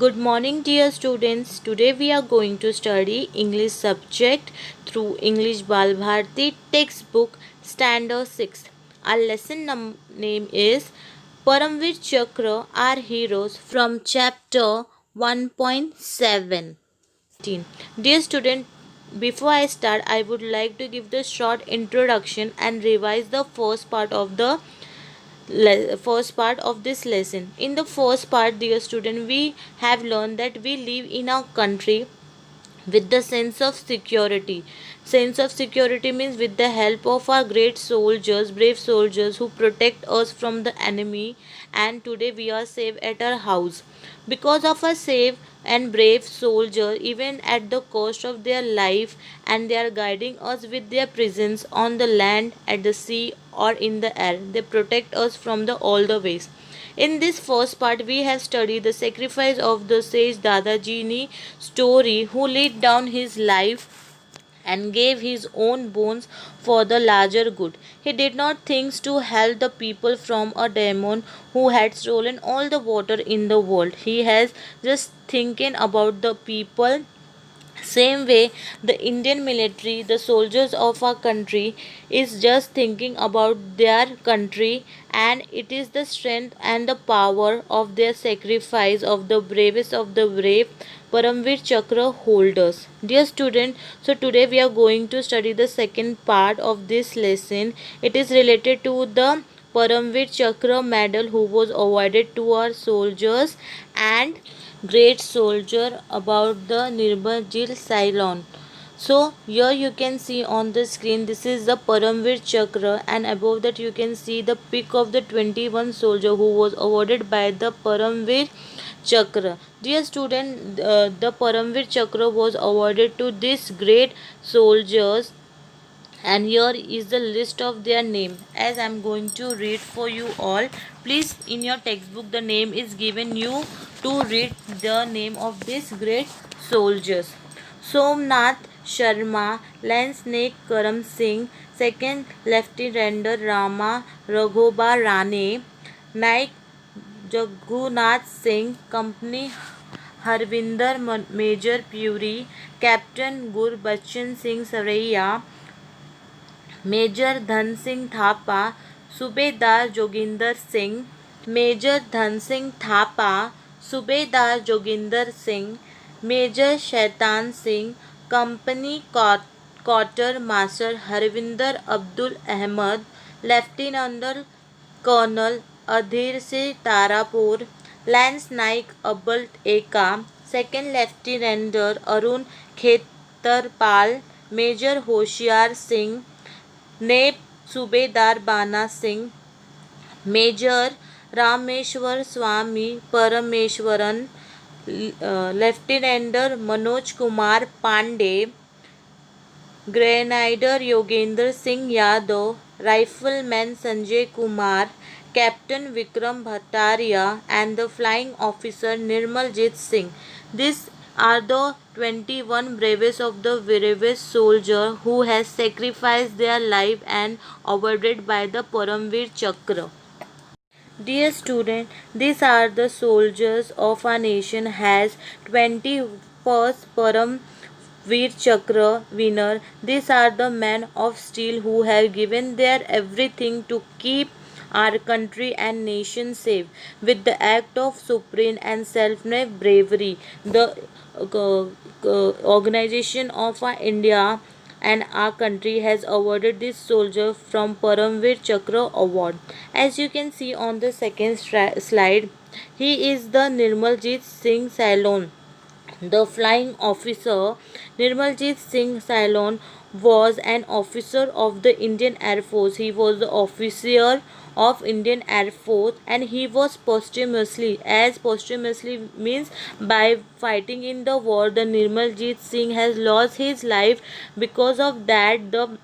Good morning, dear students. Today we are going to study English subject through English Bal Bharti textbook standard 6. Our lesson name is Paramvir Chakra, our heroes from chapter 1.7. Dear student, before I start, I would like to give the short introduction and revise the first part of this lesson. In the first part, dear student, we have learned that we live in a country with the sense of security. Sense of security means with the help of our great soldiers, brave soldiers who protect us from the enemy, and today we are safe at our house. Because of a safe and brave soldier, even at the cost of their life, and they are guiding us with their presence on the land, at the sea, or in the air. They protect us from all the ways. In this first part, we have studied the sacrifice of the sage Dadajini story, who laid down his life and gave his own bones for the larger good. He did not think to help the people from a demon who had stolen all the water in the world. He has just thinking about the people. Same way, the Indian military, the soldiers of our country, is just thinking about their country, and it is the strength and the power of their sacrifice of the bravest of the brave Paramvir Chakra holders. Dear student, so today we are going to study the second part of this lesson. It is related to the Paramvir Chakra medal who was awarded to our soldiers and great soldier about the Nirbajil Ceylon. So here you can see on the screen, this is the Paramvir Chakra, and above that you can see the pic of the 21 soldier who was awarded by the Paramvir Chakra. Dear student, the Paramvir Chakra was awarded to these great soldiers, and here is the list of their name. As I am going to read for you all, please, in your textbook the name is given you to read the name of these great soldiers. Somnath Sharma, Lieutenant Karam Singh, second Lieutenant Rama Raghoba Rane, Naik Jaggunath Singh, Company Harvinder Major Puri, Captain Gurbachan Singh Saraiya, major Dhan Singh Thapa, Subedar Joginder Singh, major Dhan Singh Thapa, Subedar Joginder Singh, major Shaitan Singh, company quarter master Harvinder Abdul Ahmad, lieutenant colonel Adhir Singh Tarapore, lance Naik Abbal Ekka, second lieutenant Arun Khetarpal, major Hoshiar Singh, Naib Subedar Bana Singh, major Rameshwar Swami Parameswaran, lieutenant Manoj Kumar Pandey, grenadier Yogendra Singh Yadav, rifleman Sanjay Kumar, captain Vikram Bhattaria, and the flying officer Nirmaljit Singh. These are the 21 bravest of the bravest soldier who has sacrificed their life and awarded by the Paramvir Chakra. Dear student, these are the soldiers of our nation has 21st Param Veer Chakra winner. These are the men of steel who have given their everything to keep our country and nation safe. With the act of supreme and self-made bravery, the organization of our India and our country has awarded this soldier from Paramvir Chakra award. As you can see on the second slide, he is the Nirmaljit Singh Ceylon. The flying officer Nirmaljit Singh Ceylon was an officer of the Indian Air Force. He was the officer of Indian Air Force, and he was posthumously, as posthumously means by fighting in the war, the Nirmaljit Singh has lost his life. Because of that, the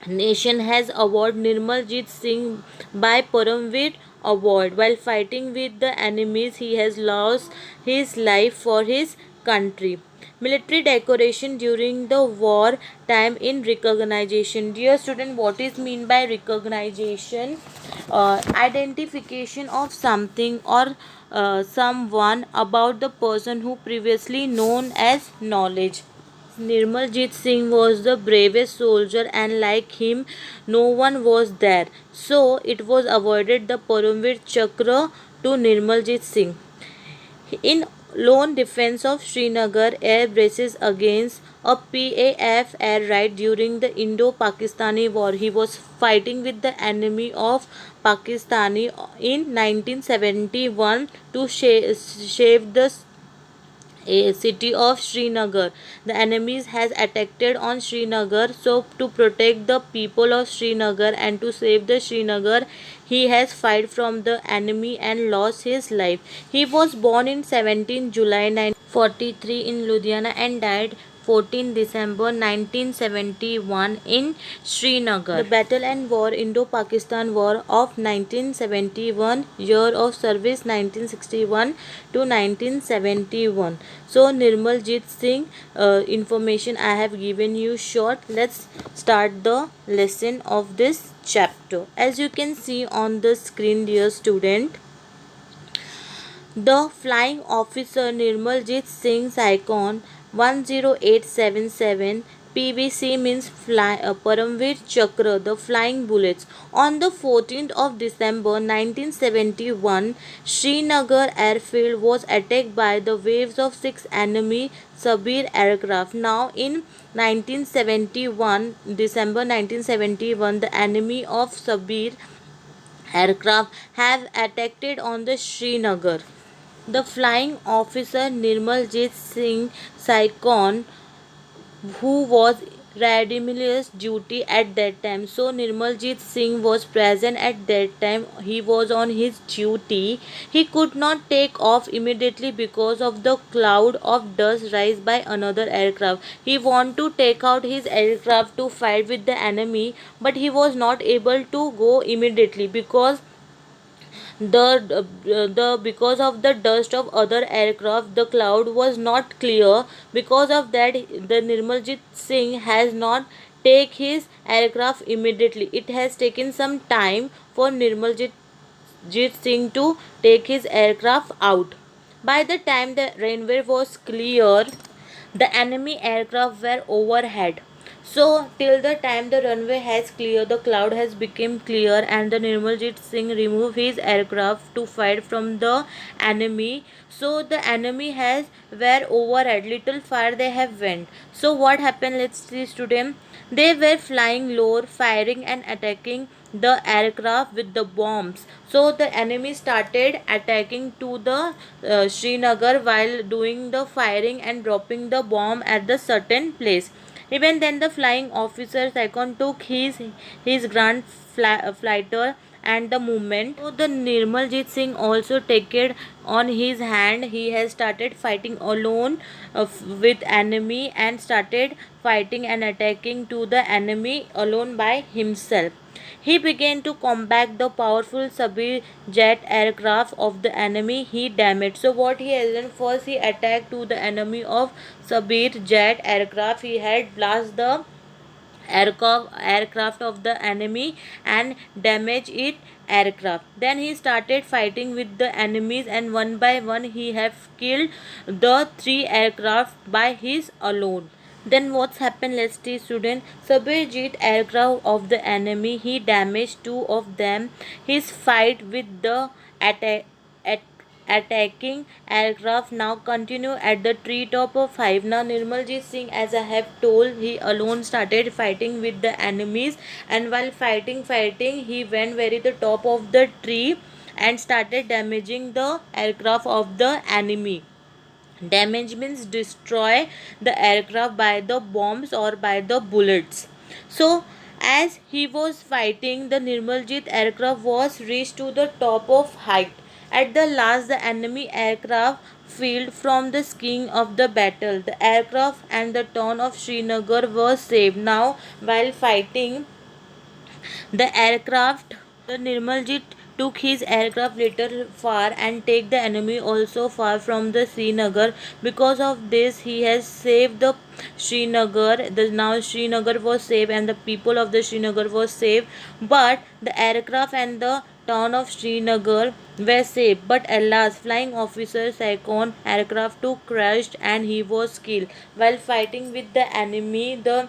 nation has awarded Nirmaljit Singh by Paramvir award. While fighting with the enemies, he has lost his life for his country. Military decoration during the war time in recognition. Dear student, what is mean by recognition? Identification of something or someone about the person who previously known as knowledge. Nirmaljeet Singh was the bravest soldier, and like him, no one was there. So it was awarded the Paramveer Chakra to Nirmaljeet Singh. In lone defense of Srinagar air bases against a PAF air raid during the Indo-Pakistani war. He was fighting with the enemy of Pakistani in 1971 to save the a city of Srinagar. The enemies has attacked on Srinagar, so to protect the people of Srinagar and to save the Srinagar, he has fight from the enemy and lost his life. He was born in 17 July 1943 in Ludhiana and died 14 December 1971 in Srinagar. The Battle and War Indo-Pakistan War of 1971, year of service 1961 to 1971. So Nirmaljeet Singh information I have given you short. Let's start the lesson of this chapter. As you can see on the screen, dear student, the flying officer Nirmaljeet Singh's icon 10877 PVC means Paramveer Chakra, the flying bullets. On the 14th of December 1971, Srinagar airfield was attacked by the waves of 6 enemy Sabir aircraft. Now in 1971, December 1971, the enemy of Sabir aircraft have attacked on the Srinagar. The flying officer Nirmaljeet Singh Saikon, who was Radimilius duty at that time. So Nirmaljeet Singh was present at that time. He was on his duty. He could not take off immediately because of the cloud of dust raised by another aircraft. He wanted to take out his aircraft to fight with the enemy, but he was not able to go immediately because because of the dust of other aircraft, the cloud was not clear. Because of that, the Nirmaljeet Singh has not take his aircraft immediately. It has taken some time for Nirmaljeet Singh to take his aircraft out. By the time the runway was clear, the enemy aircraft were overhead. So till the time the runway has cleared, the cloud has become clear, and the Nirmaljeet Singh removed his aircraft to fight from the enemy. So the enemy has were overhead, little far they have went. So what happened? Let's see student. They were flying low, firing and attacking the aircraft with the bombs. So the enemy started attacking to the Srinagar while doing the firing and dropping the bomb at the certain place. Even then, the flying officer Saikon took his grand flighter and the movement. So the Nirmaljeet Singh also take it on his hand. He has started fighting alone with enemy and started fighting and attacking to the enemy alone by himself. He began to combat the powerful Sabir jet aircraft of the enemy he damaged. So what he has done, first he attacked to the enemy of Sabir jet aircraft. He had blast the aircraft of the enemy and damage it aircraft. Then he started fighting with the enemies, and one by one he have killed the 3 aircraft by his alone. Then what's happened? Let's see student. Sabir jet aircraft of the enemy, he damaged 2 of them. His fight with the attack attacking aircraft now continue at the treetop of 5. Now Nirmaljeet Singh, as I have told, he alone started fighting with the enemies, and while fighting he went very the top of the tree and started damaging the aircraft of the enemy. Damage means destroy the aircraft by the bombs or by the bullets. So as he was fighting, the Nirmaljeet aircraft was reached to the top of height. At the last, the enemy aircraft fled from the scene of the battle. The aircraft and the town of Srinagar were saved. Now, while fighting the aircraft, the Nirmaljeet took his aircraft little far and take the enemy also far from the Srinagar. Because of this, he has saved the Srinagar. Now Srinagar was saved and the people of the Srinagar was saved. But the aircraft and the town of Srinagar were saved. But alas, flying officer Saikon aircraft too crashed and he was killed while fighting with the enemy. The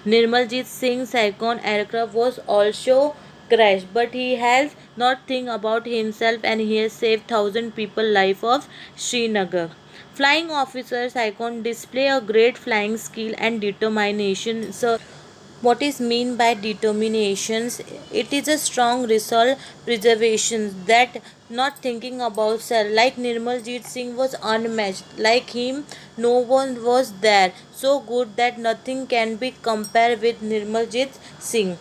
Nirmaljit Singh Saikon aircraft was also crashed, but he has not think about himself and he has saved thousand people life of Srinagar. Flying officer Saikon display a great flying skill and determination. So what is mean by determinations? It is a strong resolve preservation that not thinking about self. Like Nirmaljit Singh was unmatched. Like him, no one was there. So good that nothing can be compared with Nirmaljit Singh.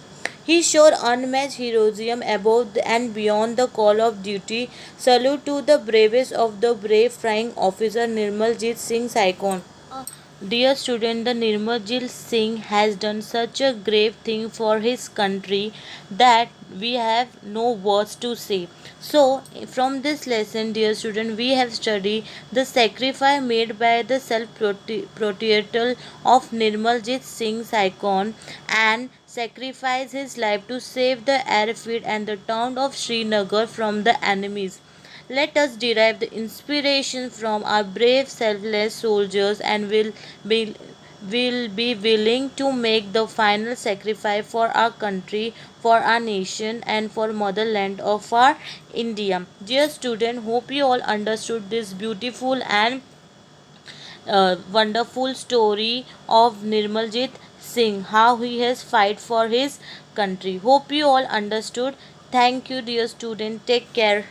He showed unmatched heroism above and beyond the call of duty. Salute to the bravest of the brave flying officer Nirmaljit Singh Saikon. Dear student, the Nirmaljit Singh has done such a grave thing for his country that we have no words to say. So, from this lesson, dear student, we have studied the sacrifice made by the self-proteal of Nirmaljit Singh Saikon and sacrificed his life to save the airfield and the town of Srinagar from the enemies. Let us derive the inspiration from our brave, selfless soldiers and will be willing to make the final sacrifice for our country, for our nation, and for motherland of our India. Dear student, hope you all understood this beautiful and wonderful story of Nirmaljit Singh, how he has fight for his country. Hope you all understood. Thank you, dear student. Take care.